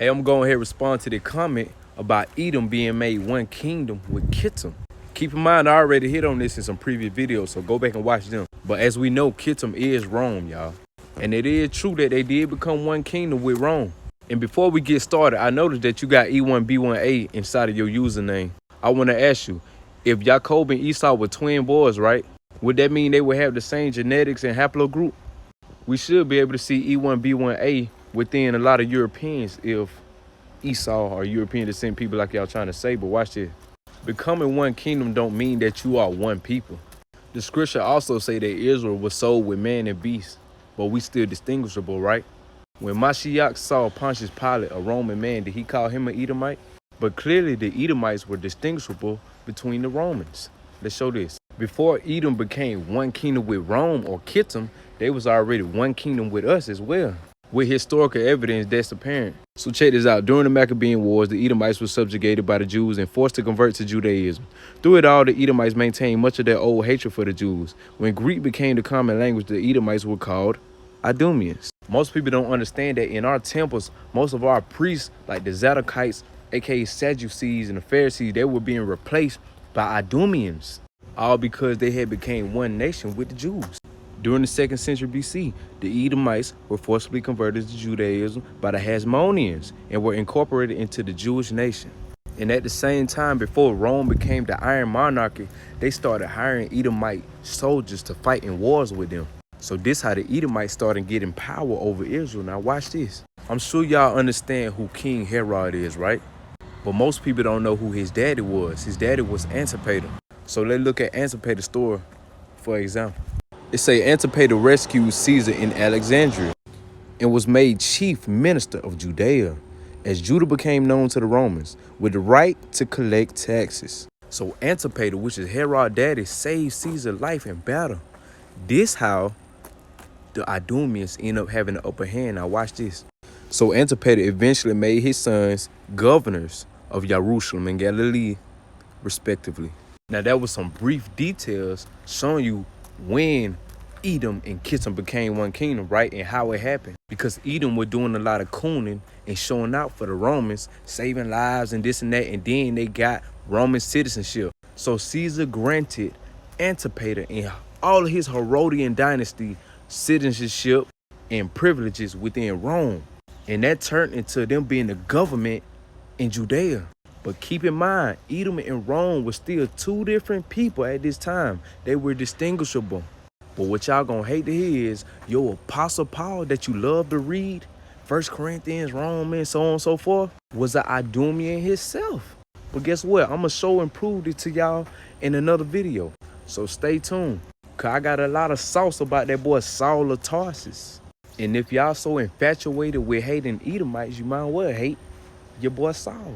Hey, I'm going ahead and respond to the comment about Edom being made one kingdom with Kittim. Keep in mind, I already hit on this in some previous videos, so go back and watch them. But as we know, Kittim is Rome, y'all. And it is true that they did become one kingdom with Rome. And before we get started, I noticed that you got E1B1A inside of your username. I want to ask you, if Jacob and Esau were twin boys, right? Would that mean they would have the same genetics and haplogroup? We should be able to see E1B1A within a lot of Europeans if Esau or European descent people like y'all trying to say. But watch this. Becoming one kingdom don't mean that you are one people. The scripture also say that Israel was sold with man and beast, but we still distinguishable, right? When Mashiach saw Pontius Pilate, a Roman man, did he call him an Edomite? But clearly the Edomites were distinguishable between the Romans. Let's show this. Before Edom became one kingdom with Rome or Kittim, they was already one kingdom with us as well. With historical evidence that's apparent. So check this out. During the Maccabean Wars, the Edomites were subjugated by the Jews and forced to convert to Judaism. Through it all, the Edomites maintained much of their old hatred for the Jews. When Greek became the common language, the Edomites were called Idumeans. Most people don't understand that in our temples, most of our priests, like the Zadokites, aka Sadducees and the Pharisees, they were being replaced by Idumeans. All because they had became one nation with the Jews. During the 2nd century BC, the Edomites were forcibly converted to Judaism by the Hasmoneans and were incorporated into the Jewish nation. And at the same time, before Rome became the Iron Monarchy, they started hiring Edomite soldiers to fight in wars with them. So this how the Edomites started getting power over Israel. Now watch this. I'm sure y'all understand who King Herod is, right? But most people don't know who his daddy was. His daddy was Antipater. So let's look at Antipater's story, for example. It say Antipater rescued Caesar in Alexandria and was made chief minister of Judea, as Judah became known to the Romans, with the right to collect taxes. So Antipater, which is Herod's daddy, saved Caesar's life in battle. This how the Idumeans end up having the upper hand. Now watch this. So Antipater eventually made his sons governors of Jerusalem and Galilee, respectively. Now that was some brief details showing you when Edom and Kittim became one kingdom, right? And how it happened. Because Edom were doing a lot of cooning and showing out for the Romans, saving lives and this and that. And then they got Roman citizenship. So Caesar granted Antipater and all of his Herodian dynasty citizenship and privileges within Rome. And that turned into them being the government in Judea. But keep in mind, Edom and Rome were still two different people at this time. They were distinguishable. But what y'all gonna hate to hear is your Apostle Paul that you love to read, 1 Corinthians, Romans, so on and so forth, was an Idumean himself. But guess what? I'm gonna show and prove it to y'all in another video. So stay tuned, cause I got a lot of sauce about that boy Saul of Tarsus. And if y'all so infatuated with hating Edomites, you might well hate your boy Saul.